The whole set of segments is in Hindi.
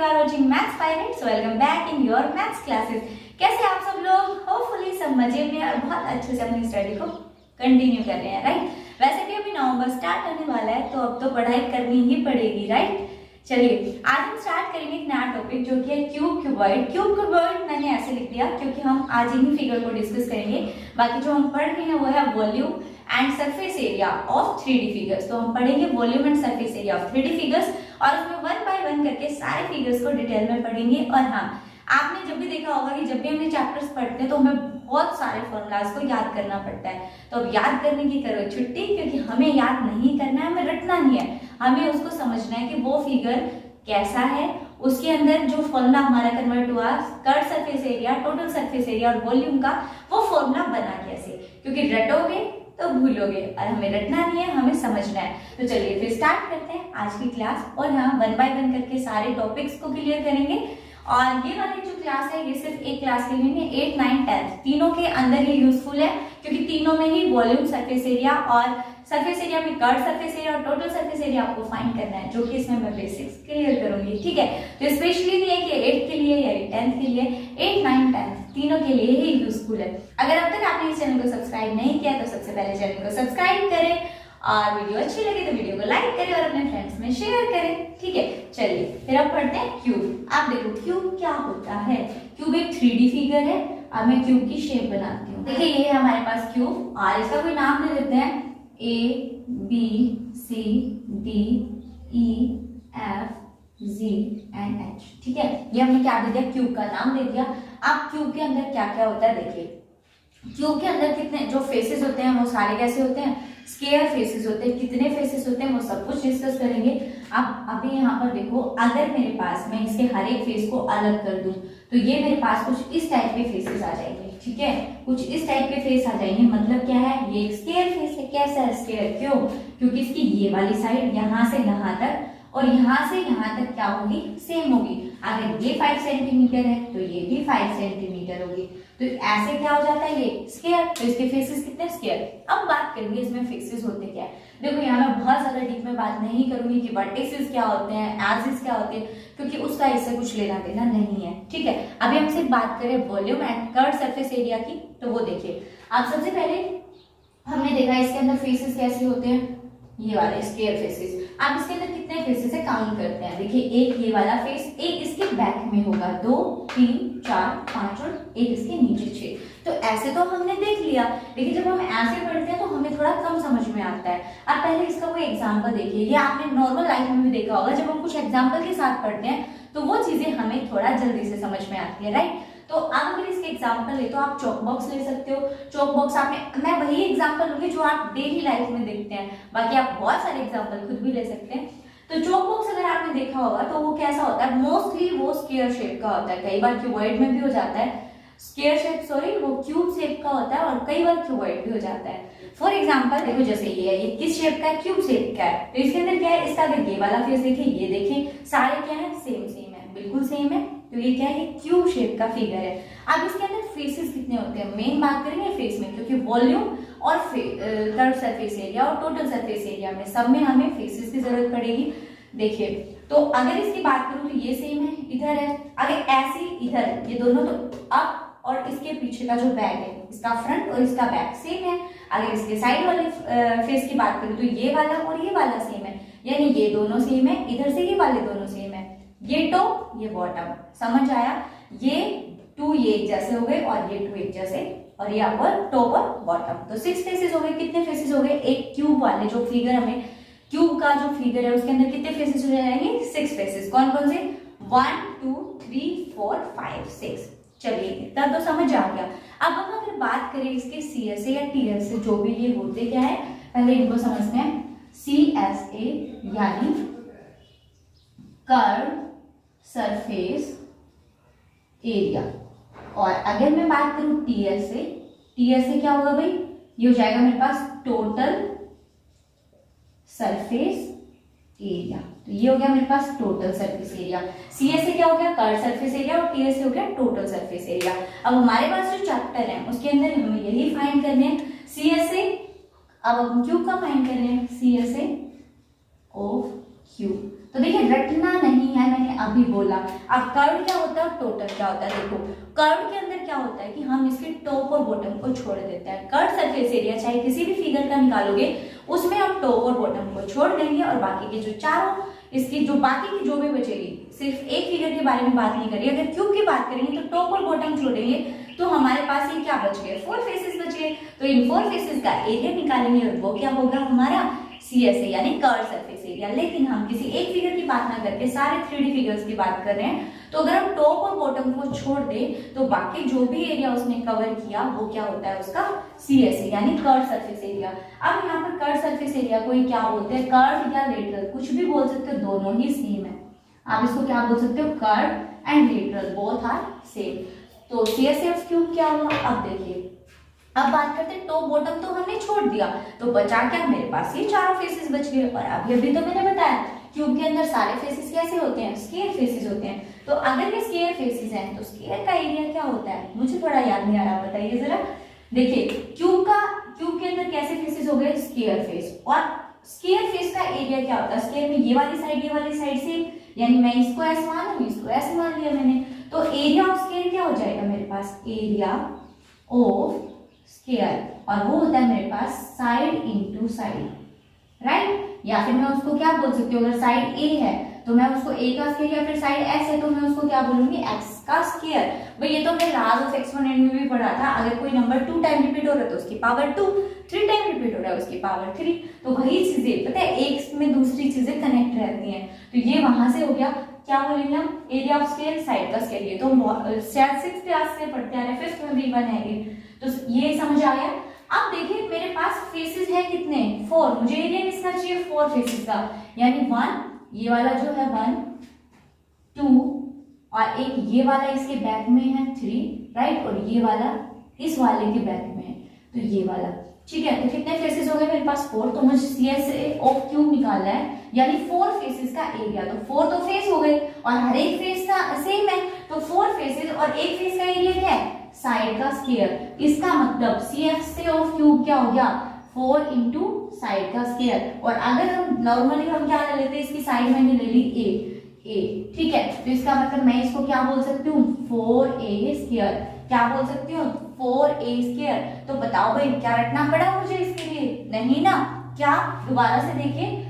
you are watching Maths Pirates. Welcome back in your Maths classes. कैसे आप सब लोग? होपफुली सब मजे में और बहुत अच्छे से अपनी स्टडी को कंटिन्यू कर रहे हैं, राइट? वैसे भी अभी नवंबर स्टार्ट होने वाला है, तो अब तो पढ़ाई करनी ही पड़ेगी, राइट? चलिए आज हम स्टार्ट करेंगे एक नया टॉपिक जो कि है क्यूब क्यूबॉइड। क्यूब क्यूबॉइड मैंने ऐसे लिख दिया क्योंकि हम आज इन्हीं फिगर को डिस्कस करेंगे। बाकी जो हम पढ़ रहे हैं वो है volume and surface area of 3D figures. तो हम पढ़ेंगे volume and surface area of 3D figures और उसमें वन बाय वन करके सारे फिगर्स को डिटेल में पढ़ेंगे। और हाँ, आपने जब भी देखा होगा कि जब भी हम ये चैप्टर्स पढ़ते हैं तो हमें बहुत सारे फॉर्मूलाज को याद करना पड़ता है। तो अब याद करने की करो छुट्टी, क्योंकि हमें याद नहीं करना है, हमें रटना नहीं है, हमें उसको समझना है कि वो फिगर कैसा है, उसके अंदर जो फॉर्मूला हमारा कन्वर्ट हुआ curve surface area, total surface area और वॉल्यूम का, वो फॉर्मूला बना कैसे, क्योंकि रटोगे तो भूलोगे और हमें रटना नहीं है, हमें समझना है। तो चलिए फिर स्टार्ट करते हैं आज की क्लास। और हाँ, वन बाय वन करके सारे टॉपिक्स को क्लियर करेंगे। और ये वाली जो क्लास है ये सिर्फ एक क्लास के लिए नहीं, 8, 9, 10 तीनों के अंदर ये यूजफुल है, क्योंकि तीनों में ही वॉल्यूम, सरफेस एरिया और सरफेस एरिया में कर्व सरफेस एरिया और टोटल सरफेस एरिया आपको फाइंड करना है, जो कि इसमें मैं बेसिक्स क्लियर करूंगी, ठीक है? तो स्पेशली नहीं है कि 8th के लिए या 10th के लिए, 8, 9, 10 तीनों के लिए ही यूजफुल है। अगर अब तक आपने इस चैनल को सब्सक्राइब नहीं किया तो सबसे पहले चैनल को सब्सक्राइब करें और वीडियो अच्छी लगे तो वीडियो को लाइक करें और अपने फ्रेंड्स में शेयर करें, ठीक है? चलिए फिर अब पढ़ते हैं क्यूब। आप देखो क्यूब क्या होता है। क्यूब एक 3D फिगर है। अब मैं क्यूब की शेप बनाती हूँ। देखिए ये है हमारे पास क्यूब और इसका कोई नाम दे देते हैं ABCDEFGH, ठीक है? ये हमने क्या दे दिया, क्यूब का नाम दे दिया। अब क्यूब के अंदर क्या क्या होता है देखिए। क्यूब के अंदर कितने जो फेसेस होते हैं वो सारे कैसे होते हैं, स्क्वायर फेसेस होते हैं। कितने फेसेस होते हैं वो सब कुछ डिस्कस करेंगे। अब अभी यहाँ पर देखो, अगर मेरे पास मैं इसके हर एक फेस को अलग कर दूं तो ये मेरे पास कुछ इस टाइप के फेसेस आ जाएंगे, ठीक है? कुछ इस टाइप के फेस आ जाएंगे। मतलब क्या है, ये एक स्क्वायर फेस है। कैसा है स्क्वायर? क्यों? क्योंकि इसकी ये वाली साइड यहाँ से यहाँ तक और यहाँ से यहाँ तक क्या होगी, सेम होगी। अगर ये 5 सेंटीमीटर है तो ये भी 5 सेंटीमीटर होगी। तो ऐसे क्या हो जाता है, ये स्क्वायर। तो इसके फेसेस कितने, स्क्वायर। अब बात करेंगे इसमें फेसेस होते क्या है। देखो यहाँ मैं बहुत ज्यादा डीप में बात नहीं करूंगी कि वर्टिसेस क्या होते हैं, एक्सिस क्या होते हैं, क्योंकि उसका इससे कुछ लेना देना नहीं है, ठीक है? अभी हम सिर्फ बात करें volume and curve surface area की, तो वो देखिए। आप सबसे पहले हमने देखा इसके अंदर फेसेस कैसे होते हैं, ये वाले स्क्वायर फेसेस। आप इसके अंदर कितने फेसेस है काउंट करते हैं। देखिए एक ये वाला फेस, एक इसके बैक में होगा, 2, 3, 4, 5 और एक इसके नीचे 6। तो ऐसे तो हमने देख लिया, लेकिन जब हम ऐसे पढ़ते हैं तो हमें थोड़ा कम समझ में आता है। अब पहले इसका कोई एग्जांपल देखिए। ये आपने नॉर्मल लाइफ में भी देखा होगा, जब हम कुछ एग्जांपल के साथ पढ़ते हैं तो वो चीजें हमें थोड़ा जल्दी से समझ में आती है, राइट? तो अब अगर इसके एग्जांपल ले तो आप चॉक बॉक्स ले सकते हो। चॉक बॉक्स आपने, मैं वही एग्जांपल लूंगी जो आप डेली लाइफ में देखते हैं, बाकी आप बहुत सारे एग्जांपल खुद भी ले सकते हैं। तो चॉक बॉक्स अगर आपने देखा होगा तो वो कैसा होता है, मोस्टली वो स्क्वायर शेप का होता है। कई बार क्यूबॉइड में भी हो जाता है, स्क्वायर शेप सॉरी वो क्यूब शेप का होता है, और कई बार क्यूबॉइड भी हो जाता है। फॉर एग्जाम्पल देखो, जैसे ये है, ये किस शेप का है, क्यूब शेप का है। तो इसके अंदर क्या है, इसका अगर ये वाला फेस देखिए, ये देखें, सारे क्या है, सेम सेम है, बिल्कुल सेम है। तो ये क्या है, क्यूब शेप का फिगर है। अब इसके अंदर फेसेस कितने होते हैं, मेन बात करेंगे फेस में, क्योंकि वॉल्यूम और कर्व सरफेस एरिया और टोटल सरफेस एरिया में सब में हमें फेसेस की जरूरत पड़ेगी। देखिए तो अगर इसकी बात करूं तो ये सेम है, इधर है। अगर ऐसे इधर है, ये दोनों तो अप और इसके पीछे का जो बैक है, इसका फ्रंट और इसका बैक सेम है। अगर इसके साइड वाले फेस की बात करूं तो ये वाला और ये वाला सेम है, यानी ये दोनों सेम है। इधर से ये वाले दोनों सेम है, ये टॉप ये बॉटम, समझ आया? ये 2 ये एक जैसे हो गए और ये 2 एक जैसे, और ये अपर टॉप और बॉटम। तो 6 फेसेस हो गए। कितने फेसेस हो गए, एक क्यूब वाले जो फिगर हमें, क्यूब का जो फिगर है उसके अंदर कितने फेसेस हो जाएंगे, 6 फेसेस। कौन कौन से, 1, 2, 3, 4, 5, 6। चलिए इतना तो समझ आ गया। अब हम अगर बात करें इसके CSA या TSA, जो भी ये होते क्या है, पहले इनको समझते हैं। CSA यानी कर्व सरफेस एरिया, और अगर मैं बात करूं TSA क्या होगा भाई, ये हो जाएगा मेरे पास टोटल सरफेस एरिया। तो ये हो गया मेरे पास टोटल सरफेस एरिया। CSA क्या हो गया, कर्व सरफेस एरिया, और TSA हो गया टोटल सरफेस एरिया। अब हमारे पास जो चैप्टर है उसके अंदर हमें यही फाइंड करने हैं, CSA। अब हम क्यूब का फाइंड करने हैं, CSA ऑफ क्यूब। तो देखिए रटना नहीं है, मैंने अभी बोला। अब कर्व क्या होता है, टोटल क्या होता है। देखो कर्व के अंदर क्या होता है कि हम इसके टॉप और बॉटम को छोड़ देते हैं। कर्व सरफेस एरिया चाहे किसी भी फिगर का निकालोगे उसमें हम टॉप और बॉटम को छोड़ देंगे और बाकी के जो चारों इसकी जो बाकी की जो भी बचेगी, सिर्फ एक फिगर के बारे में बात नहीं करिए, अगर क्यूब की बात करेंगे तो टॉप और बॉटम छोड़ेंगे तो हमारे पास ये क्या बच गए, 4 फेसेस बचे। तो इन 4 फेसेस का एरिया निकालेंगे और वो क्या होगा हमारा CSA यानी कर्व सरफेस एरिया। लेकिन हम किसी एक फिगर की बात ना करके सारे 3D फिगर्स की बात कर रहे हैं, तो अगर हम टॉप और बॉटम को छोड़ दें तो बाकी जो भी एरिया उसने कवर किया वो क्या होता है उसका CSA यानी कर्व सरफेस एरिया। अब यहाँ पर कर्व सरफेस एरिया को क्या बोलते हैं, कर्व या लेटरल कुछ भी बोल सकते हो, दोनों ही सेम है। आप इसको क्या बोल सकते हो, curve and lateral both are same. तो CSA ऑफ क्यूब क्या हुआ, अब देखिए अब बात करते हैं टॉप बॉटम तो हमने छोड़ दिया तो बचा क्या, मेरे पास ये चारों फेसेस बच गए। और अभी तो मैंने बताया क्यूब के अंदर सारे फेसेस कैसे होते हैं, स्क्वायर फेसेस होते हैं। तो अगर ये स्क्वायर फेसेस हैं तो स्क्वायर का एरिया क्या होता है, मुझे थोड़ा याद नहीं आ रहा, बताइए जरा। देखिए क्यूब के अंदर कैसे फेसेस हो गए, स्क्वायर फेस। और स्क्वायर फेस का एरिया क्या होता है, स्क्वायर में ये वाली साइड से, यानी मैं इसको ऐसे मानूं, इसको ऐसे मान लिया मैंने, तो एरिया ऑफ स्क्वायर क्या हो जाएगा मेरे पास, एरिया ऑफ स्क्वायर, और वो होता है मेरे पास साइड इनटू साइड, राइट। या फिर मैं उसको क्या बोल सकती हूँ, अगर साइड ए है तो मैं उसको ए का स्क्वायर, या फिर साइड एस है तो मैं उसको क्या बोलूंगी, एक्स का स्क्वायर। भाई ये तो हमने लाज ऑफ एक्सपोनेंट में भी पढ़ा था, अगर कोई नंबर 2 टाइम रिपीट हो रहा है तो उसकी पावर 2, 3 टाइम रिपीट हो रहा है उसकी पावर 3। तो वही चीजें पता है एक में दूसरी चीजें कनेक्ट रहती हैं। तो ये वहां से हो गया, क्या बोलेंगे हम, एरिया ऑफ स्क्वायर, साइड का स्क्वायर। ये तो शायद 6th क्लास से पढ़ते आ रहे हैं, 5th में भी बनेगी, तो ये समझ आ गया। अब देखिए मेरे पास फेसेस है कितने, 4, मुझे एरिया किसका चाहिए, 4 फेसेस का, यानी 1 ये वाला जो है 1 2 और एक ये वाला इसके बैक में है 3, राइट, और ये वाला इस वाले के बैक में है तो ये वाला, ठीक है। तो कितने फेसेस हो गए मेरे पास, 4। तो मुझे CSA ऑफ क्यूब निकालना है, यानी 4 फेसेस का एरिया। तो 4 तो फेस हो गए और हर एक फेस का सेम है, तो 4 फेसेस और एक फेस का एरिया क्या है, साइड का स्क्वायर। इसका मतलब CSA ऑफ क्यूब क्या हो गया, 4 इंटू साइड का स्क्वायर। और अगर हम नॉर्मली हम क्या ले लेते हैं, इसकी साइड मैंने ले ली ए, ठीक है। तो इसका मतलब मैं इसको क्या बोल सकती हूँ, 4A स्क्वायर। क्या बोल सकती हूँ, 4A स्क्वायर। तो बताओ भाई क्या रखना पड़ा मुझे इसके लिए, नहीं ना, क्या, दोबारा से देखिए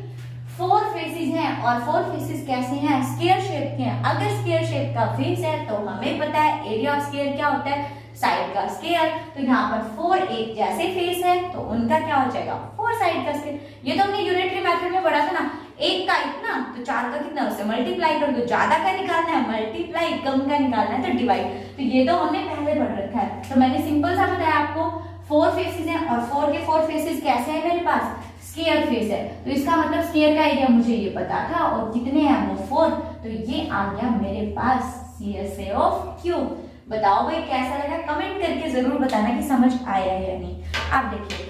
4 फेसेस हैं और 4 फेसेस कैसे हैं, स्क्वायर शेप के हैं। अगर स्क्वायर शेप का फेस है तो हमें पता है एरिया ऑफ स्क्वायर क्या होता है, साइड का स्क्वायर। तो यहाँ पर 4 एक जैसे फेस है तो उनका क्या हो जाएगा, 4 साइड का स्क्वायर। ये तो हमने यूनिटरी मेथड में पढ़ा था ना, एक का इतना तो 4 का कितना, उससे मल्टीप्लाई कर दो, ज्यादा का निकालना है मल्टीप्लाई, कम का निकालना है तो डिवाइड। तो ये तो हमने पहले पढ़ रखा है। तो मैंने सिंपल सा बताया आपको 4 फेसेस हैं और 4 के 4 फेसेस कैसे हैं मेरे पास, स्क्वायर फेस है। तो इसका मतलब स्क्वायर का एरिया मुझे ये पता था और कितने हैं वो 4। तो ये आ गया मेरे पास CSA ऑफ क्यूब। बताओ भाई कैसा लगा, कमेंट करके जरूर बताना कि समझ आया या नहीं। अब देखिए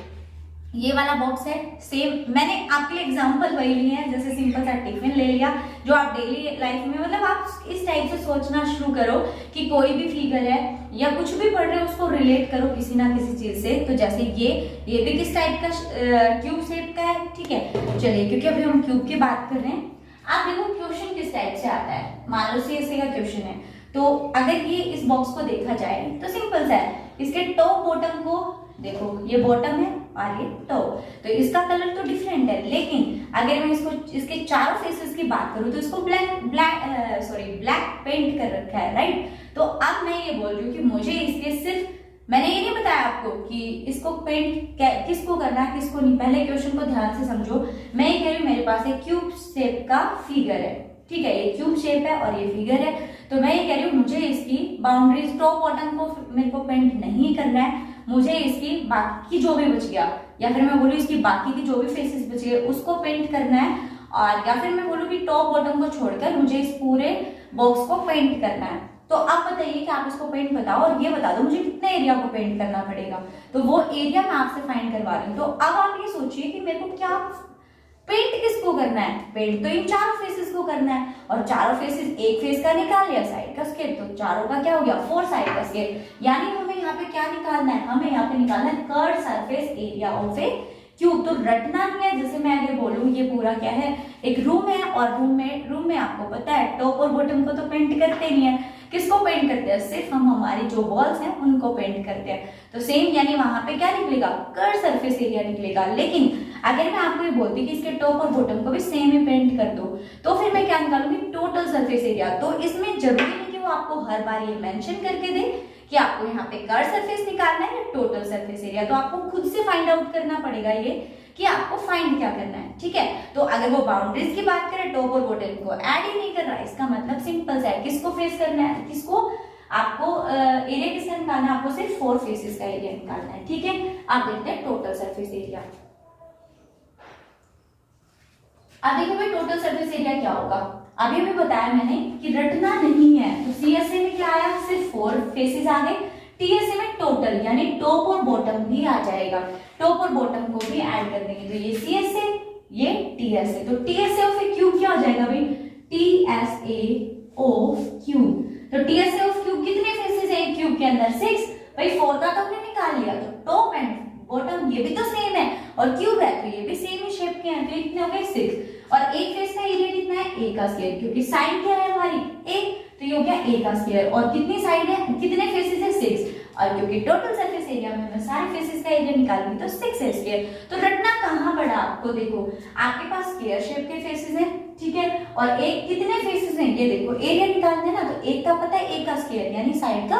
ये वाला बॉक्स है सेम, मैंने आपके लिए एग्जांपल वही लिए हैं, जैसे सिंपल सा टिफिन ले लिया जो आप डेली लाइफ में, मतलब आप इस टाइप से सोचना शुरू करो कि कोई भी फिगर है या कुछ भी पढ़ रहे हो उसको रिलेट करो किसी ना किसी चीज से। तो जैसे ये भी किस टाइप का क्यूब शेप का है, ठीक है। चलिए क्योंकि अभी हम क्यूब की बात कर रहे हैं, आप देखो क्वेश्चन किस टाइप से आता है। मान लो CSA का क्वेश्चन है, तो अगर ये इस बॉक्स को देखा जाए तो सिंपल सा है, इसके टॉप बॉटम को देखो, ये बॉटम है और ये टॉप, तो इसका कलर तो डिफरेंट है। लेकिन अगर मैं इसको इसके चारों फेसेस की बात करूं तो इसको ब्लैक पेंट कर रखा है, राइट। तो अब मैं ये बोल रही हूँ कि मुझे इसके सिर्फ, मैंने ये नहीं बताया आपको कि इसको पेंट किसको करना है किसको नहीं, पहले क्वेश्चन को ध्यान से समझो। मैं ये कह रही हूँ मेरे पास एक क्यूब शेप का फिगर है, ठीक है, ये क्यूब शेप है और ये फिगर है। तो मैं ये कह रही हूँ मुझे इसकी बाउंड्रीज टॉप बॉटम को मेरे को पेंट नहीं करना है, मुझे इसकी बाकी जो भी बच गया, या फिर मैं बोलूँ इसकी बाकी की जो भी फेसेस बच गए उसको पेंट करना है, और या फिर मैं बोलूँ कि टॉप बॉटम को छोड़कर मुझे इस पूरे बॉक्स को पेंट करना है। तो आप बताइए कि आप इसको पेंट बताओ और ये बता दो मुझे कितने एरिया को पेंट करना पड़ेगा। तो वो एरिया मैं आपसे फाइंड करवा रही हूँ। तो अब आप ये सोचिए कि मेरे को क्या पेंट किसको करना है, पेंट तो इन चारों फेसेस को करना है, और चारों फेसेस, एक फेस का निकाल लिया साइड का स्केल, तो चारों का क्या हो गया 4 साइड का स्केल। यानी हमें यहाँ पे क्या निकालना है, हमें यहाँ पे निकालना है curve surface area of A cube तो रटना नहीं है। जैसे मैं अगर बोलूं ये पूरा क्या है, एक रूम है, और रूम में आपको पता है टॉप और बॉटम को तो पेंट करते नहीं है। किसको पेंट करते हैं? सिर्फ हम हमारी जो वॉल्स हैं उनको पेंट करते हैं। तो सेम यानी वहां पे क्या निकलेगा? कर्व सरफेस एरिया निकलेगा। लेकिन अगर मैं आपको ये बोलती कि इसके टॉप और बॉटम को भी सेम ही पेंट कर दो, तो फिर मैं क्या निकालूंगी? Total surface area. तो इसमें जरूरी नहीं कि वो आपको हर बार ये मेंशन करके दे कि आपको यहाँ पे कर्व सरफेस निकालना है या टोटल सरफेस एरिया। तो आपको खुद से फाइंड आउट करना पड़ेगा ये कि आपको फाइंड क्या करना है, ठीक है। तो अगर वो बाउंड्रीज की बात करें, टॉप और बॉटम को ऐड ही नहीं कर रहा है, इसका मतलब सिंपल सा है, किसको फेस करना है, किसको आपको एरिया किसका निकालना है? आपको सिर्फ 4 फेसेस का एरिया निकालना है, ठीक है। आप देखते हैं टोटल सरफेस एरिया। अब देखो भाई टोटल सरफेस एरिया क्या होगा। अभी भी बताया मैंने कि रटना नहीं है। तो सीएसए में क्या आया? सिर्फ 4 फेसेस आ गए। टीएसए में टोटल यानी टॉप और बॉटम भी आ जाएगा, टॉप और बॉटम को भी ऐड कर देंगे। तो ये सीएसए, ये टीएसए। तो टीएसए ऑफ ए क्यूब क्या हो जाएगा भाई? TSA of cube. तो टीएसए ऑफ क्यूब कितने फेसेस है क्यूब के अंदर? 6। भाई 4 का तो हमने निकाल लिया, तो टॉप एंड बॉटम ये भी तो सेम है, और क्यूब है तो ये भी सेम ही शेप के हैं, तो कितने हो गए? 6। और एक फेस का एरिया कितना है? a का स्क्वायर, क्योंकि साइड क्या है हमारी? a, तो ये हो गया a का स्क्वायर। और कितनी साइड है, कितने फेसेस है? 6। और क्योंकि टोटल सरफेस एरिया में मैं सारे फेसेस का एरिया निकालूंगी तो 6 है स्क्वायर। तो रटना कहाँ पड़ा आपको? देखो आपके पास स्क्वायर शेप के फेसेस है, ठीक है, और एक कितने फेसेस हैं? ये देखो एरिया निकालना है ना, तो एक का पता है a का स्क्वायर यानी साइड का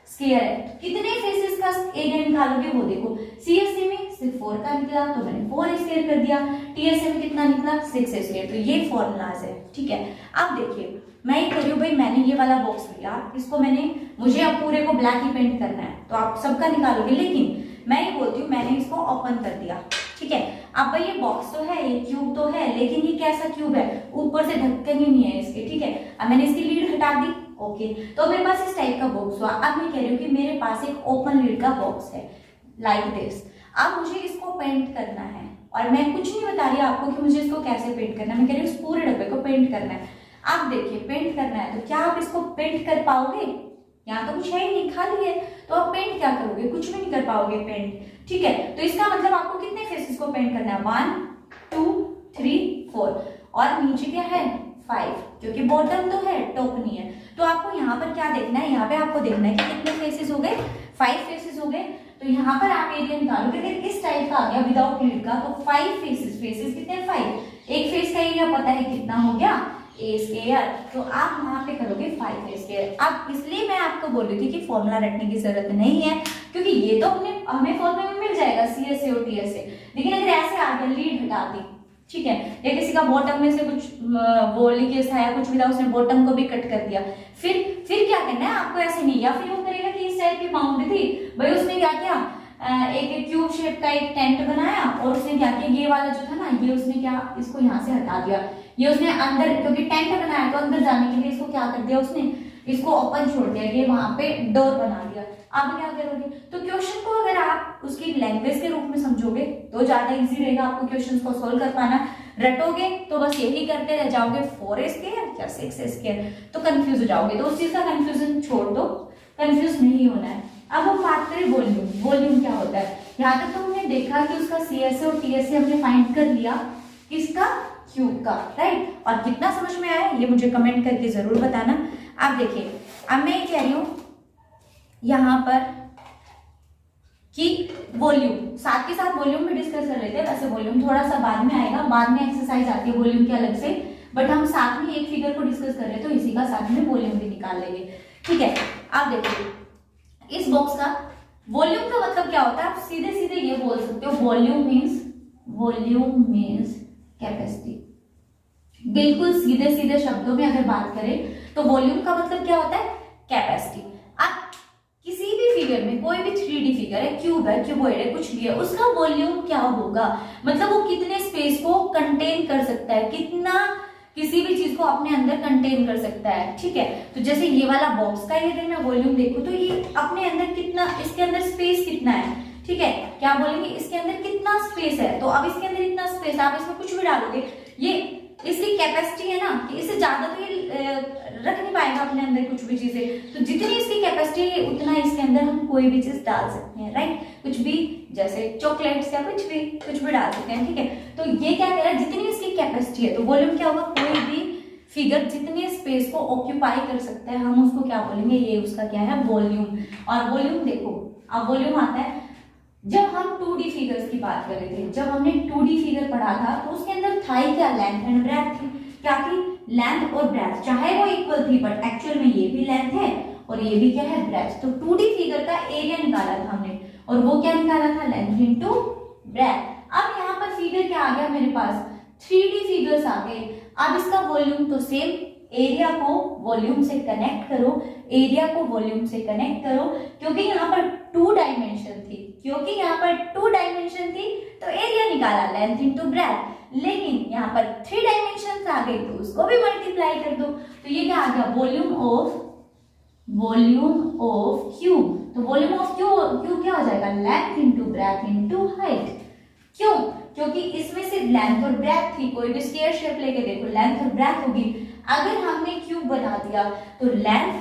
स्क्वायर है। कितने फेसेस का एरिया निकालोगे वो देखो। सीएससी में सिर्फ 4 का निकला तो मैंने 4 स्क्वायर कर दिया। टीएसए में कितना निकला? 6 स्क्वायर। तो ये फॉर्मूलाज है, ठीक है। अब देखिए मैं ये कर रही हूँ भाई, मैंने ये वाला बॉक्स लिया, इसको मुझे अब पूरे को ब्लैक ही पेंट करना है, तो आप सबका निकालोगे। लेकिन मैं ये बोलती हूँ मैंने इसको ओपन कर दिया, ठीक है। अब भाई ये बॉक्स तो है, ये क्यूब तो है, लेकिन ये कैसा क्यूब है? ऊपर से ढक्कन ही नहीं है इसके, ठीक है। अब मैंने इसकी लीड हटा दी, ओके, तो मेरे पास इस टाइप का बॉक्स हुआ। अब मैं कह रही हूँ कि मेरे पास एक ओपन लीड का बॉक्स है लाइक दिस। अब मुझे इसको पेंट करना है, और मैं कुछ नहीं बता रही आपको कि मुझे इसको कैसे पेंट करना है, मैं कह रही हूँ इस पूरे डब्बे को पेंट करना है। अब देखिए पेंट करना है तो क्या आप इसको पेंट कर पाओगे? यहाँ तो कुछ है ही नहीं, खाली है, तो आप पेंट क्या करोगे? कुछ भी नहीं कर पाओगे पेंट, ठीक है। तो इसका मतलब आपको कितने फेसेस को पेंट करना है? 1 2 3 4, और नीचे क्या है? 5, क्योंकि बॉटम तो है, टॉप नहीं है। तो आपको यहाँ पर क्या देखना है? यहाँ पे आपको देखना है कि कितने फेसेस हो गए? 5 फेसेस हो गए। तो यहाँ पर आप एरिया निकालोगे, अगर इस टाइप का आ गया विदाउट लीड का, तो 5 फेसेस, फेसेस कितने? 5। एक फेस का एरिया पता है कितना हो गया? a square. तो आप वहां पे करोगे 5 स्क्वायर। अब इसलिए मैं आपको बोल रही थी कि फॉर्मूला रटने की जरूरत नहीं है, क्योंकि ये तो हमें फॉर्मूला में मिल जाएगा सीएसए और टीएसए। लेकिन अगर ऐसे आ गया, लीड हटा दी, ठीक है, या किसी का बॉटम में से कुछ वो लीकेज था या कुछ भी था, उसने बॉटम को भी कट कर दिया, फिर क्या करना है आपको? ऐसे नहीं, या फिर वो करेगा कि इस टाइप की बाउंड्री थी भाई, उसने क्या किया? एक क्यूब शेप का एक टेंट बनाया, और उसने क्या किया? ये वाला जो था ना, ये उसने क्या, इसको यहाँ से हटा दिया। ये उसने अंदर, क्योंकि टेंट बनाया तो अंदर जाने के लिए इसको क्या कर दिया उसने? इसको ओपन छोड़ दिया, ये वहां पे डोर बना दिया। अब क्या करोगे? तो क्वेश्चन को अगर आप उसकी लैंग्वेज के रूप में समझोगे तो ज्यादा इजी रहेगा आपको क्वेश्चन को सोल्व कर पाना। रटोगे तो बस यही करते रह जाओगे, 4 स्क्वायर या 6 स्क्वायर, तो कंफ्यूज हो जाओगे। तो उस चीज का कंफ्यूजन छोड़ दो, कंफ्यूज नहीं होना है। अब हम बात करें वॉल्यूम। वॉल्यूम क्या होता है? यहाँ तक तो हमने देखा कि उसका सीएसए और टीएसए हमने फाइंड कर लिया, किसका? क्यूब का, राइट। और कितना समझ में आया ये मुझे कमेंट करके जरूर बताना। अब देखिए, अब मैं कह रही हूं यहां पर कि वॉल्यूम, साथ के साथ वॉल्यूम भी डिस्कस कर लेते हैं। वैसे वॉल्यूम थोड़ा सा बाद में आएगा, बाद में एक्सरसाइज आती है वॉल्यूम के अलग से, बट हम साथ में एक फिगर को डिस्कस कर रहे हैं तो इसी का साथ में वॉल्यूम भी निकाल लेंगे, ठीक है। अब देखिए इस बॉक्स का वॉल्यूम का मतलब क्या होता है? आप सीधे सीधे ये बोल सकते हो, वॉल्यूम मीन्स कैपेसिटी। बिल्कुल सीधे सीधे शब्दों में अगर बात करें तो वॉल्यूम का मतलब क्या होता है? कैपेसिटी। अब किसी भी फिगर में, कोई भी 3D फिगर है, क्यूब है, क्यूबॉइड है, कुछ भी है, उसका वॉल्यूम क्या होगा? मतलब वो कितने स्पेस को कंटेन कर सकता है, कितना किसी भी चीज को अपने अंदर कंटेन कर सकता है, ठीक है। तो जैसे ये वाला बॉक्स का अगर मैं वॉल्यूम देखूं तो ये अपने अंदर कितना, इसके अंदर स्पेस कितना है, ठीक है। क्या बोलेंगे? इसके अंदर कितना स्पेस है, तो अब इसके अंदर इतना स्पेस, आप इसमें कुछ भी डालोगे, ये इसकी कैपेसिटी है ना कि इससे ज्यादा तो ये रख नहीं पाएगा अपने अंदर कुछ भी चीजें। तो जितनी इसकी कैपेसिटी है उतना इसके अंदर हम कोई भी चीज डाल सकते हैं, राइट। कुछ भी जैसे चॉकलेट्स या कुछ भी डाल सकते हैं, ठीक है। तो ये क्या कह रहा है, जितनी इसकी कैपेसिटी है, तो वॉल्यूम क्या होगा, कोई भी फिगर जितने स्पेस को ऑक्यूपाई कर सकता है हम उसको क्या बोलेंगे, ये उसका क्या है, वॉल्यूम। और वॉल्यूम देखो, अब वॉल्यूम आता है जब हम 2D फिगर्स की बात कर रहे थे, जब हमने 2D फिगर पढ़ा था तो उसके अंदर था ही क्या, लेंथ एंड ब्रेथ थी। क्या थी, लेंथ और ब्रेथ, चाहे वो इक्वल थी बट एक्चुअल में ये भी लेंथ है और ये भी क्या है, ब्रेथ। तो 2D फिगर का एरिया निकाला था हमने और वो क्या निकाला था, लेंथ इनटू ब्रेथ। अब यहाँ पर फिगर क्या आ गया मेरे पास, 3D फिगर्स आ गए। अब इसका वॉल्यूम तो सेम, एरिया को वॉल्यूम से कनेक्ट करो, एरिया को वॉल्यूम से कनेक्ट करो, क्योंकि यहाँ पर 2 डायमेंशन थी, क्योंकि यहाँ पर 2 डायमेंशन थी तो एरिया निकाला, लेंथ इनटू ब्रेथ। लेकिन यहाँ पर 3 डायमेंशन आ गए तो उसको भी मल्टीप्लाई कर दो, तो ये क्या आ गया, वॉल्यूम ऑफ क्यूब। तो वॉल्यूम ऑफ क्यूब क्या हो जाएगा, length into breadth into height. क्यों, क्योंकि इसमें सिर्फ लेंथ और ब्रेथ थी, कोई भी स्क्वायर शेप लेके देखो लेंथ और ब्रेथ होगी। अगर हमने क्यूब बना दिया तो लेंथ,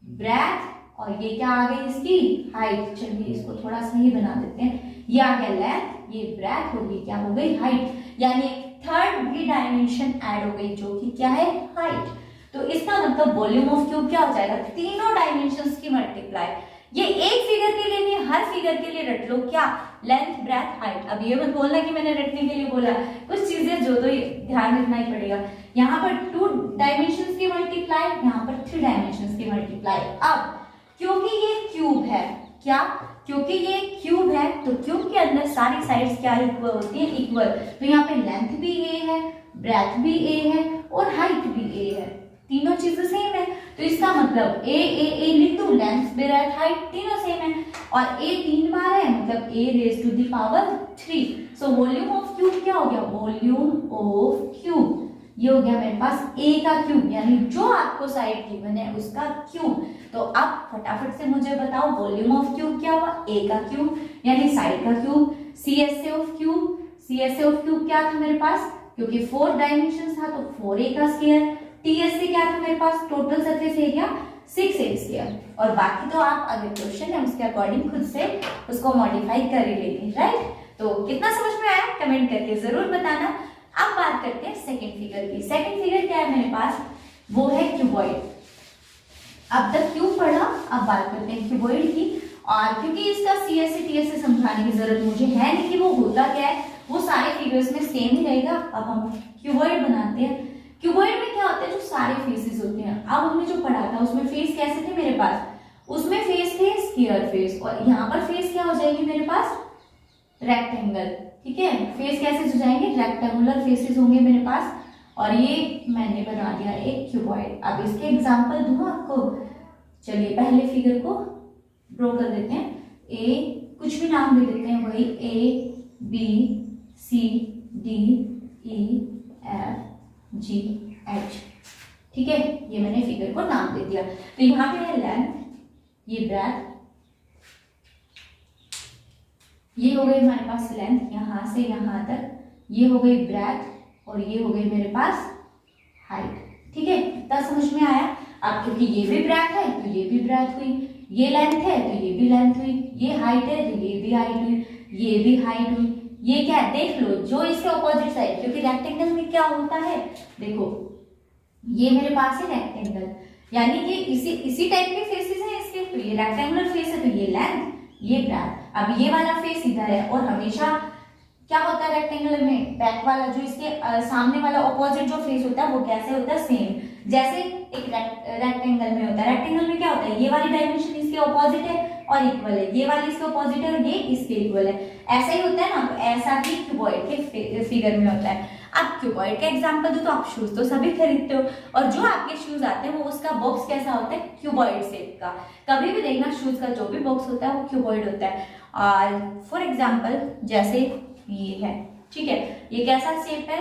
ब्रेथ और ये क्या आ गई, इसकी हाइट। चलिए इसको थोड़ा सही बना देते हैं, ये आ गया लेंथ, ये ब्रेथ होगी, क्या हो गई, हाइट। यानी थर्ड भी डायमेंशन ऐड हो गई जो कि क्या है, हाइट। तो इसका मतलब वॉल्यूम ऑफ क्यूब क्या हो जाएगा, तीनों डायमेंशंस की मल्टीप्लाई। ये एक फिगर के लिए नहीं, हर फिगर के लिए रट लो क्या, लेंथ ब्रेथ हाइट। अब ये मत बोलना कि मैंने रटने के लिए बोला, कुछ चीजें जो तो ध्यान रखना ही पड़ेगा। यहाँ पर 2 डायमेंशंस की मल्टीप्लाई, यहाँ पर 3 डायमेंशंस की मल्टीप्लाई। अब क्योंकि ये क्यूब है, क्या, क्योंकि ये क्यूब है तो क्यूब के अंदर सारी साइड्स क्या इक्वल होती है, इक्वल। तो यहाँ पे लेंथ भी ए है, ब्रेथ भी ए है और हाइट भी ए है, तीनों चीजें सेम है। तो इसका मतलब ए लिख दो, लेंथ ब्रेथ हाइट तीनों सेम है और ए 3 बार है, मतलब a raise to the power 3। So volume of cube क्या हो गया, वॉल्यूम ऑफ क्यूब, ये हो गया मेरे पास ए का क्यूब, यानी जो आपको साइड गिवन है उसका क्यूब। तो अब फटाफट से मुझे बताओ वॉल्यूम ऑफ क्यूब क्या हुआ, ए का क्यूब यानी साइड का क्यूब। सीएसए ऑफ क्यूब क्या था मेरे पास, क्योंकि 4 डायमेंशन था तो 4a का स्क्वायर। टीएस से क्या था मेरे पास, total surface area 6a square. और बाकी तो आप अगर क्वेश्चन है उसके अकॉर्डिंग खुद से उसको मॉडिफाई कर ही लेंगे, राइट। तो कितना समझ में आया कमेंट करके जरूर बताना। अब बात करते हैं सेकंड फिगर की। सेकंड फिगर क्या है मेरे पास, वो है क्यूबॉइड। अब तक क्यूब पढ़ा, अब बात करते हैं क्यूबॉइड की। और क्योंकि इसका सीएसए टीएसए समझाने की जरूरत मुझे है नहीं कि वो होता क्या है, वो सारे फिगर्स में सेम ही रहेगा। अब हम क्यूबॉइड बनाते हैं। क्यूबॉइड में क्या होता है, जो सारे फेसेस होते हैं। अब हमने जो पढ़ा था उसमें फेस कैसे थे मेरे पास, उसमें फेस थे स्क्वायर फेस, और यहाँ पर फेस क्या हो जाएगी मेरे पास, रेक्टेंगल। ठीक है, फेस कैसे हो जाएंगे, रेक्टेंगुलर फेसेस होंगे मेरे पास। और ये मैंने बना दिया एक क्यूबॉइड। अब इसके एग्जांपल दूं आपको, चलिए पहले फिगर को ड्रॉ कर देते हैं। ए कुछ भी नाम दे देते हैं, वही A B C D E F G H. ठीक है, ये मैंने फिगर को नाम दे दिया। तो यहाँ पे है लेंथ, ये ब्रेथ, ये हो गई हमारे पास लेंथ यहाँ से यहाँ तक, ये हो गई ब्रेथ और ये हो गई मेरे पास हाइट। ठीक है, इतना समझ में आया। अब क्योंकि ये भी ब्रेथ है तो ये भी ब्रेथ हुई, ये लेंथ है तो ये भी लेंथ हुई, ये हाइट है तो ये भी हाइट हुई, ये भी हाइट हुई। ये क्या है देख लो, जो इसके ऑपोजिट साइड, क्योंकि रेक्टेंगल में क्या होता है, देखो ये मेरे पास है रेक्टेंगल, यानी कि इसी टाइप के फेसेस हैं इसके। तो ये रेक्टेंगुलर फेस है तो ये लेंथ, ये ब्रेथ। अब ये वाला फेस इधर है और हमेशा क्या होता है रेक्टेंगुलर में, बैक वाला जो इसके सामने वाला ऑपोजिट जो फेस होता है वो कैसे होता है, सेम जैसे एक रेक्टेंगल में होता है। रेक्टेंगल में क्या होता है, ये वाली डायमेंशन इसके ऑपोजिट है और इक्वल है, ये वाली इसके ऑपोजिट है और ये इसके इक्वल है, ऐसा ही होता है ना। तो ऐसा ही क्यूबॉइड के फिगर में होता है। अब क्यूबॉइड का एग्जांपल दो, तो आप शूज तो सभी खरीदते हो और जो आपके शूज आते हैं वो उसका बॉक्स कैसा होता है, क्यूबॉइड शेप का। कभी भी देखना शूज का जो भी बॉक्स होता है वो क्यूबॉइड होता है। और फॉर एग्जाम्पल जैसे ये है, ठीक है, ये कैसा शेप है,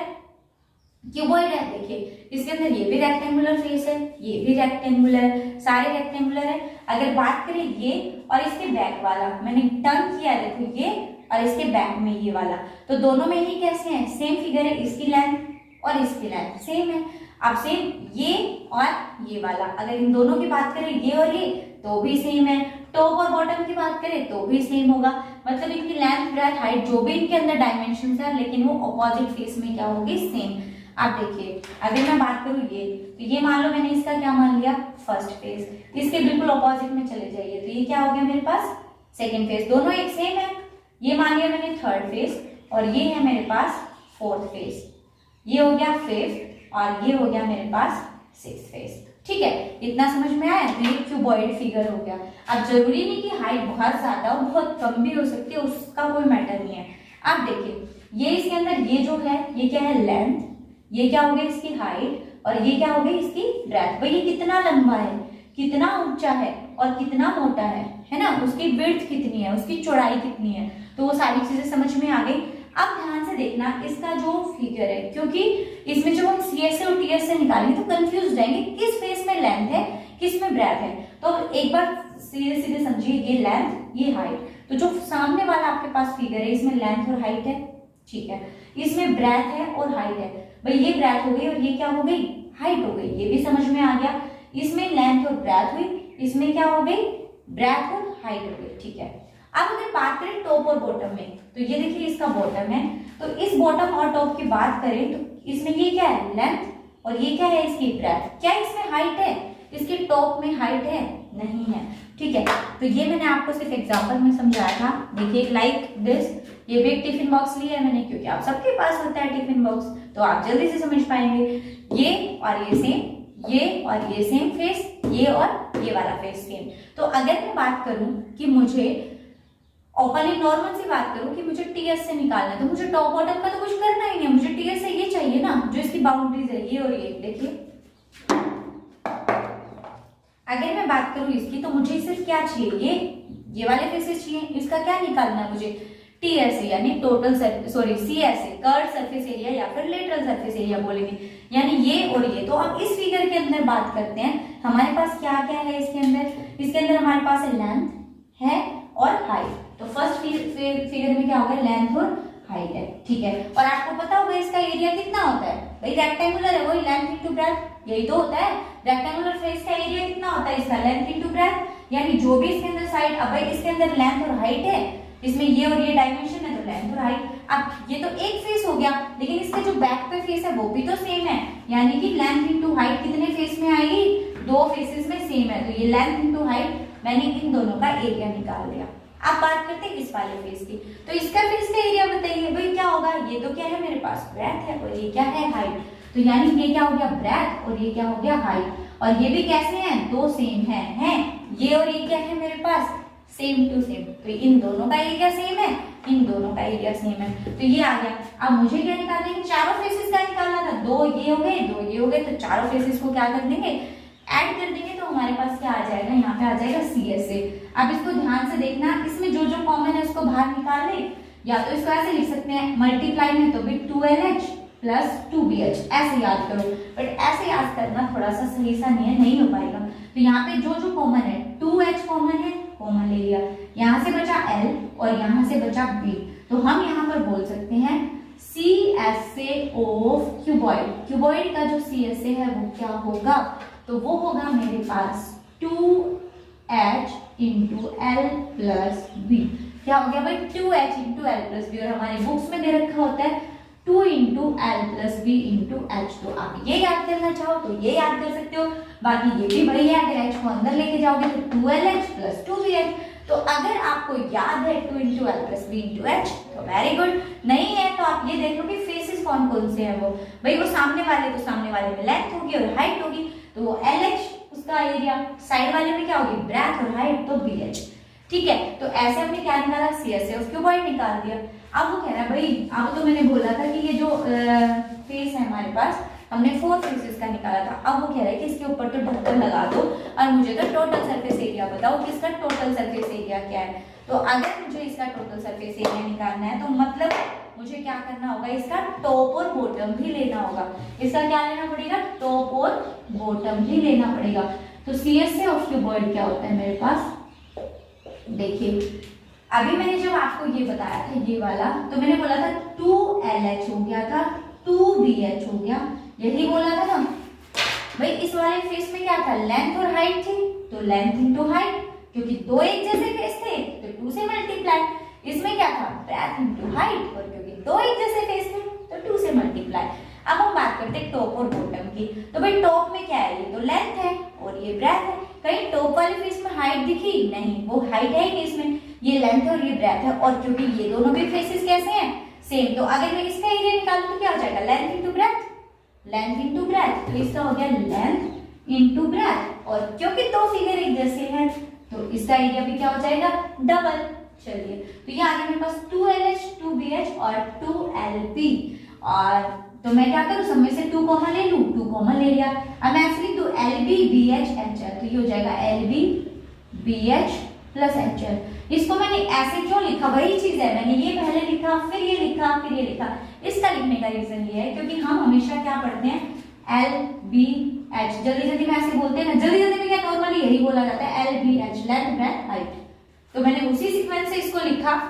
क्यूबॉइड है। देखिए इसके अंदर ये भी रेक्टेंगुलर फेस है, ये भी रेक्टेंगुलर, सारे रेक्टेंगुलर है। अगर बात करें ये और इसके बैक वाला, मैंने टर्न किया है, देखो ये और इसके बैक में ये वाला, तो दोनों में ही कैसे हैं, सेम फिगर है। इसकी लेंथ और इसकी लेंथ सेम है। अब सेम ये और ये वाला, अगर इन दोनों की बात करें ये और ये तो भी सेम है, टॉप और बॉटम की बात करें तो भी सेम होगा, मतलब इनकी लेंथ ब्रेथ हाइट जो भी इनके अंदर डायमेंशंस है लेकिन वो अपोजिट फेस में क्या होगी, सेम। आप देखिए अगर मैं बात करूं ये, तो ये मान लो मैंने इसका क्या मान लिया, फर्स्ट फेस, इसके बिल्कुल अपोजिट में चले जाइए तो ये क्या हो गया मेरे पास, सेकेंड फेस, दोनों एक सेम है। ये मान लिया मैंने थर्ड फेस और ये है मेरे पास फोर्थ फेस, ये हो गया फिफ्थ और ये हो गया मेरे पास सिक्स्थ फेस। ठीक है, इतना समझ में आया। तो ये क्यूबॉइड फिगर हो गया। अब जरूरी नहीं कि हाइट बहुत ज्यादा और बहुत कम भी हो सकती है, उसका कोई मैटर नहीं है। आप देखिए ये इसके अंदर ये जो है ये क्या है, लेंथ, ये क्या हो गया इसकी हाइट और ये क्या हो गई इसकी ब्रेथ। भाई ये कितना लंबा है, कितना ऊंचा है और कितना मोटा है ना, उसकी विड्थ कितनी है, उसकी चौड़ाई कितनी है, तो वो सारी चीजें समझ में आ गई। अब ध्यान से देखना इसका जो फिगर है, क्योंकि इसमें जब हम सीएस और टीएस से निकालेंगे तो कंफ्यूज रहेंगे किस फेस में लेंथ है किस में ब्रेथ है। तो एक बार सीधे सीधे समझिए, ये लेंथ ये हाइट, तो जो सामने वाला आपके पास फिगर है इसमें लेंथ और हाइट है, ठीक है, इसमें ब्रेथ है और हाइट है। भाई ये ब्रेथ हो गई और ये क्या हो गई, हाइट हो गई, ये भी समझ में आ गया। इसमें लेंथ और ब्रेथ हुई, इसमें क्या हो गई, ब्रेथ और हाइट हो गई। ठीक है, अब अगर बात करें टॉप और बॉटम में, तो ये देखिए इसका बॉटम है, तो इस बॉटम और टॉप की बात करें तो इसमें ये क्या है, लेंथ, और ये क्या है इसकी ब्रेथ। क्या इसमें हाइट है, इसके टॉप में हाइट है, नहीं है। ठीक है, तो ये मैंने आपको सिर्फ एग्जांपल में समझाया था। देखिए लाइक दिस, ये भी एक टिफिन बॉक्स लिया है मैंने, क्योंकि आप सबके पास होता है टिफिन बॉक्स, तो आप जल्दी से समझ पाएंगे। ये और ये सेम, ये और ये सेम फेस, ये और ये वाला फेस सेम। तो अगर मैं बात करूं कि मुझे ओपनली नॉर्मल सी बात करूं कि मुझे टीएस से निकालना है, तो मुझे टॉप बॉटम का तो कुछ करना ही नहीं है, मुझे टीएस से ये चाहिए ना, जो इसकी बाउंड्रीज है ये और ये। देखिए अगर मैं बात करूं इसकी, तो मुझे सिर्फ क्या चाहिए, ये वाले फेसेस चाहिए। इसका क्या निकालना है मुझे, टीएस यानी total CS curve surface area या फिर लेटरल सरफेस एरिया बोलेंगे, यानी ये और ये। तो अब इस फिगर के अंदर बात करते हैं, हमारे पास क्या क्या है इसके अंदर। इसके अंदर हमारे पास है लेंथ है और हाइट। तो फर्स्ट फिगर में क्या होगा, लेंथ और हाइट है। ठीक है, और आपको पता होगा इसका एरिया कितना होता है, भाई रेक्टेंगुलर है, वही लेंथ इनटू ब्रेथ, यही तो होता है। रेक्टेंगुलर फेस का एरिया कितना होता है इसका, लेंथ इनटू ब्रेथ, यानी जो भी इसके अंदर साइड, अब भाई इसके अंदर लेंथ और हाइट है, इसमें ये और ये डायमेंशन है, तो लेंथ और हाइट। अब ये तो एक फेस हो गया, लेकिन इसके जो बैक पे फेस है वो भी तो सेम है, यानी कि लेंथ इनटू हाइट कितने फेस में आएगी, दो फेसेस में सेम है, तो ये लेंथ इनटू हाइट, मैंने इन दोनों का एरिया निकाल दिया। अब बात करते हैं इस वाले फेस की, तो इसका फेस का एरिया बताइए भाई क्या होगा। ये तो क्या है मेरे पास, ब्रेथ है, और ये क्या है, हाइट। तो यानी ये क्या हो गया, ब्रेथ, और ये क्या हो गया, हाइट। और ये भी कैसे हैं, दो सेम हैं, ये और ये क्या है मेरे पास, सेम टू सेम। तो इन दोनों का एरिया सेम है, इन दोनों का एरिया सेम है, तो ये आ गया। अब मुझे क्या निकालना है, चारों फेसेस का निकालना था, दो ये हो गए, दो ये हो गए, तो चारों फेसेस को क्या कर देंगे, ऐड कर देंगे, तो हमारे पास क्या आ जाएगा, यहाँ पे आ जाएगा CSA। अब इसको ध्यान से देखना, इसमें जो जो कॉमन है उसको बाहर निकाल ले, या तो इसको ऐसे लिख सकते हैं, मल्टीप्लाई में तो भी 2LH प्लस 2BH, ऐसे याद करो। बट ऐसे याद करना थोड़ा सा सही सा नहीं हो पाएगा। तो यहाँ पे जो जो कॉमन है, 2H कॉमन है, कॉमन ले लिया, यहाँ से बचा L और यहाँ से बचा B, तो हम यहाँ पर बोल सकते हैं CSA ऑफ क्यूबॉइड। क्यूबॉइड का जो CSA है वो क्या होगा, तो वो होगा मेरे पास 2H into L plus B। क्या हो गया भाई, 2H into L plus B, और हमारे बुक्स में दे रखा होता है 2 into L plus B into H। तो आप ये याद करना चाहो तो ये याद कर सकते हो, बाकी ये भी वही है, अगर H को अंदर लेके जाओगे तो 2LH प्लस 2BH। तो अगर आपको याद है 2 into L plus B into H तो वेरी गुड, नहीं है तो आप ये देख लो कि फेसेस कौन कौन से हैं। वो भाई वो सामने वाले, तो सामने वाले में लेंथ होगी और हाइट होगी, तो वो LH उसका एरिया, साइड वाले में क्या होगी, ब्रेथ और हाइट, तो BH। ठीक है, तो ऐसे हमने क्या निकाला, CSA ऑफ क्यूबॉइड निकाल दिया। अब वो कह रहा है भाई, अब तो मैंने बोला था कि ये जो फेस है हमारे पास, हमने 4 फेसेस का निकाला था। अब वो कह रहा है कि इसके ऊपर तो ढक्कन लगा दो और मुझे तो टोटल सरफेस एरिया बताओ कि इसका टोटल सरफेस एरिया क्या है। तो अगर मुझे इसका टोटल सरफेस एरिया निकालना है तो मतलब मुझे क्या करना होगा, इसका टॉप और बॉटम भी लेना होगा। इसका क्या लेना पड़ेगा, टॉप और बॉटम भी लेना पड़ेगा। तो CSA ऑफ क्यूबॉइड क्या होता है मेरे पास, देखिए अभी मैंने जब आपको ये बताया था ये वाला, तो मैंने बोला था 2LH हो गया था, 2BH हो गया, यही बोला था ना। भाई इस वाले फेस में क्या था, लेंथ और हाइट थी, तो लेंथ इंटू हाइट, क्योंकि दो एक जैसे फेस थे तो 2 से मल्टीप्लाई। इसमें क्या था, ब्रेथ इंटू हाइट, और क्योंकि दो एक जैसे फेस थे तो 2 से मल्टीप्लाई। अब हम बात करते हैं टॉप और बॉटम की। तो भाई टॉप में क्या है, ये तो लेंथ है और ये ब्रेथ है। कहीं टॉप वाले फेस में हाइट दिखी, नहीं, वो हाइट है ही नहीं इसमें, ये लेंथ और ये ब्रेथ है। और क्योंकि ये दोनों भी फेसेस कैसे हैं, सेम, तो अगर मैं इसका एरिया निकालूं तो क्या हो जाएगा, length into breadth, length into breadth, तो इसका हो गया लेंथ इंटू ब्रेथ। और क्योंकि दो फिगर एक जैसे हैं तो इसका एरिया भी क्या हो जाएगा, डबल। चलिए, तो ये आ गया मेरे पास 2LH 2BH और 2LP। और तो मैं क्या करूं, सब में से 2 कॉमन ले लूं, 2 कॉमन ले लिया। अब मैं ऐसे लिख दूं LB BH HL, तो ये हो जाएगा LB BH प्लस HL। इसको मैंने ऐसे क्यों लिखा, वही चीज है, मैंने ये पहले लिखा, फिर ये लिखा, फिर ये लिखा। इसका लिखने का रीजन ये है क्योंकि हम हमेशा क्या पढ़ते हैं, LBH, जल्दी जल्दी में ऐसे बोलते हैं ना, जल्दी जल्दी में क्या नॉर्मली यही बोला जाता है, LBH, लेंथ ब्रेथ हाइट। तो मैंने उसी सीक्वेंस से इसको लिखा।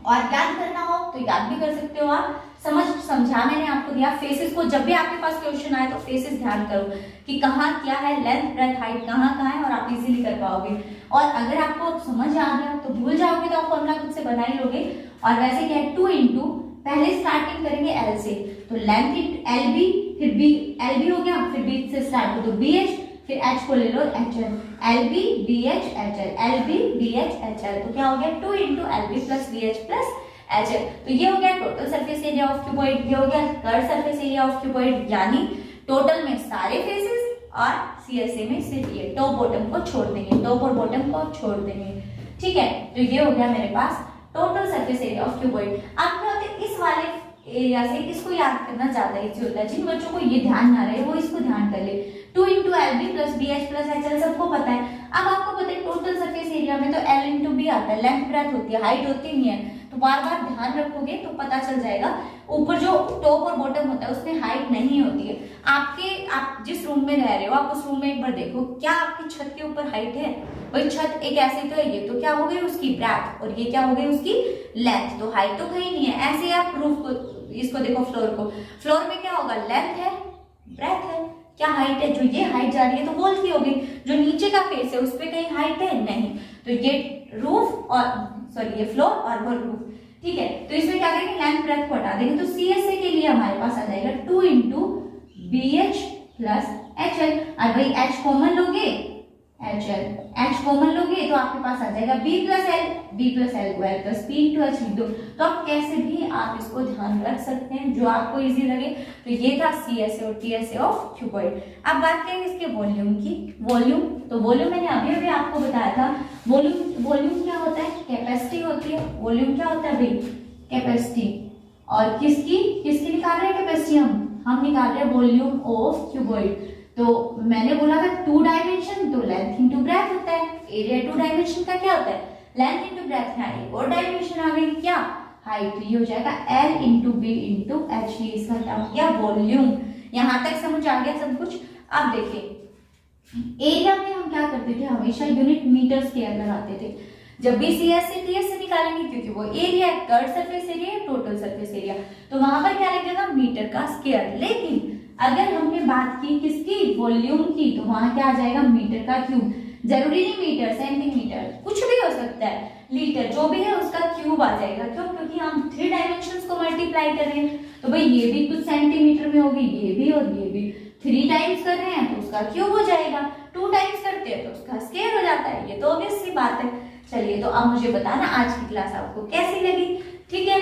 और याद करना हो तो याद भी कर सकते हो आप, समझा मैंने आपको दिया। फेसेस को जब भी आपके पास क्वेश्चन आए तो फेसेस ध्यान करो कि कहाँ क्या है, लेंथ ब्रेथ हाइट कहाँ है, और आप इजीली कर पाओगे। और अगर आपको समझ आ गया तो भूल जाओगे तो आप फॉर्मूला खुद से बना ही लोगे। और वैसे क्या है, 2 इंटू, पहले स्टार्टिंग करेंगे L से, तो लेंथ इंटू LB, फिर B, LB हो गया, फिर B से स्टार्ट हो तो BH, फिर H को ले लो HL, LB BH HL, LB BH HL, तो क्या हो गया 2 into LB plus BH plus HL। तो ये हो गया total surface area of cuboid, ये हो गया curve surface area of cuboid, यानी टोटल में सारे फेसेस और CSA में सिर्फ ये टॉप बॉटम को छोड़ देंगे, टॉप और बॉटम को छोड़ देंगे। ठीक है, तो ये हो गया मेरे पास total surface area of cuboid. अब क्या होता है, इस वाले एरिया से इसको याद करना ज्यादा इजी होता है। जिन बच्चों को ये ध्यान ना रहे वो इसको ध्यान कर ले। 2 into LB plus BH plus HL सबको पता है। अब आपको पता है टोटल सरफेस एरिया में तो L इंटू B आता है, लेंथ ब्रेथ होती है, हाइट होती नहीं है। तो बार बार ध्यान रखोगे तो पता चल जाएगा। ऊपर जो टॉप और बॉटम होता है उसमें हाइट नहीं होती है। आप जिस रूम में रह रहे हो, आप उस रूम में एक बार देखो, क्या आपकी छत के ऊपर हाइट है? वही छत एक ऐसी तो है, ये तो क्या हो गई उसकी ब्रेथ, और ये क्या हो गई उसकी लेंथ, तो हाइट तो कहीं नहीं है। ऐसे आप रूफ को, इसको देखो फ्लोर को, फ्लोर में क्या होगा, लेंथ है ब्रेथ है, क्या हाइट है? जो ये हाइट जा रही है तो वॉल की होगी, जो नीचे का फेस है उस पर कहीं हाइट है नहीं। तो ये रूफ और सॉरी ये फ्लोर और वो रूफ। ठीक है, तो इसमें क्या करेंगे, लेंथ ब्रेथ को हटा देंगे, तो CSA के लिए हमारे पास आ जाएगा 2 इंटू BH प्लस HL। और भाई H कॉमन लोगे, H कॉमन लोगे तो आपके पास आ जाएगा B प्लस L को L plus P into H लिख दो। तो आप कैसे भी आप इसको ध्यान रख सकते हैं, जो आपको इजी लगे। तो ये था CSA और TSA ऑफ क्यूबॉइड। अब बात करेंगे इसके वॉल्यूम की। वॉल्यूम, तो वॉल्यूम मैंने अभी आपको बताया था। वॉल्यूम क्या होता है, कैपेसिटी होती है। वॉल्यूम क्या होता है भाई, कैपेसिटी। और किसकी निकाल रहे हैं कैपेसिटी, हम निकाल रहे हैं वॉल्यूम ऑफ क्यूबॉइड। तो मैंने बोला था 2 डायमेंशन, तो लेंथ इंटू ब्रेथ होता है। एरिया 2 डायमेंशन का क्या होता है, लेंथ इंटू ब्रेथ है। एक और डायमेंशन आ गई क्या, हाइट। तो ये हो जाएगा L into B into H। इसका क्या हो गया, वॉल्यूम। यहाँ तक समझ आ गया सब कुछ। अब देखिए एरिया में हम क्या करते थे, हमेशा यूनिट मीटर स्क्वायर लगाते थे जब भी CSA TSA निकालेंगे, क्योंकि वो एरिया है, curve surface area, total surface area, तो वहां पर क्या लगेगा, मीटर का स्क्वायर। लेकिन अगर हमने बात की किसकी, वॉल्यूम की, तो वहां क्या आ जाएगा, मीटर का क्यूब। जरूरी नहीं मीटर, सेंटीमीटर, कुछ भी हो सकता है, लीटर, जो भी है उसका क्यूब आ जाएगा। क्यों, क्योंकि हम 3 डायमेंशंस को मल्टीप्लाई कर रहे हैं। तो भाई ये भी कुछ सेंटीमीटर में होगी, ये भी और ये भी। 3 टाइम्स कर रहे हैं तो उसका क्यूब हो जाएगा, 2 टाइम्स करते हैं तो उसका स्क्वायर हो जाता है। ये तो ऑब्वियस सी बात है। चलिए, तो अब मुझे बताना आज की क्लास आपको कैसी लगी। ठीक है,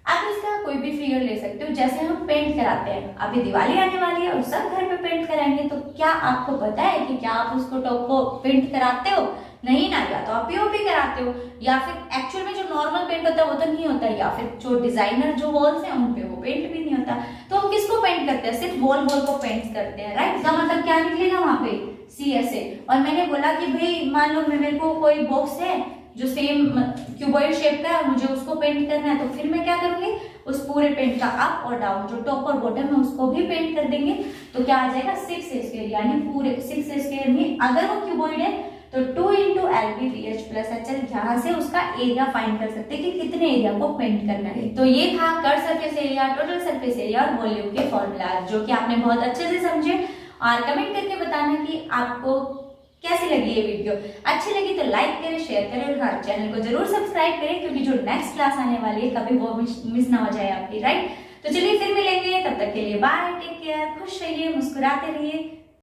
आप इसका कोई भी फिगर ले सकते हो। जैसे हम पेंट कराते हैं, अभी दिवाली आने वाली है और सब घर पे पेंट कराएंगे, तो क्या आपको पता है कि क्या आप उसको टॉप को पेंट कराते हो? नहीं ना, या तो आप पीओपी कराते हो, या फिर एक्चुअल में जो नॉर्मल पेंट होता है वो तो नहीं होता, या फिर जो डिजाइनर जो वॉल्स हैं उन पे वो पेंट भी नहीं होता। तो हम किसको पेंट करते हैं, सिर्फ वॉल को पेंट करते हैं, राइट। इसका मतलब क्या निकलेगा वहां पे, CSA। और मैंने बोला कि भाई मान लो मेरे को कोई बॉक्स है जो सेम क्यूबॉइड शेप का है, मुझे उसको पेंट करना है, तो फिर मैं क्या करूंगी, उस पूरे पेंट का अप और डाउन, जो टॉप और बॉटम है उसको भी पेंट कर देंगे। तो क्या आ जाएगा, 6 स्क्वायर, यानी पूरे 6 स्क्वायर में अगर वो क्यूबॉइड है तो 2 into LB BH plus HL, यहाँ से उसका एरिया फाइंड कर सकते हैं कि कितने एरिया को पेंट करना है। तो ये था curve surface area, total surface area और वॉल्यूम के फॉर्मूला, जो कि आपने बहुत अच्छे से समझे। और कमेंट करके बताना कि आपको कैसी लगी ये वीडियो। अच्छी लगी तो लाइक करें, शेयर करें और हमारे चैनल को जरूर सब्सक्राइब करें, क्योंकि जो नेक्स्ट क्लास आने वाली है कभी वो मिस ना हो जाए आपकी, राइट। तो चलिए फिर मिलेंगे, तब तक के लिए बाय, टेक केयर, खुश रहिए, मुस्कुराते रहिए।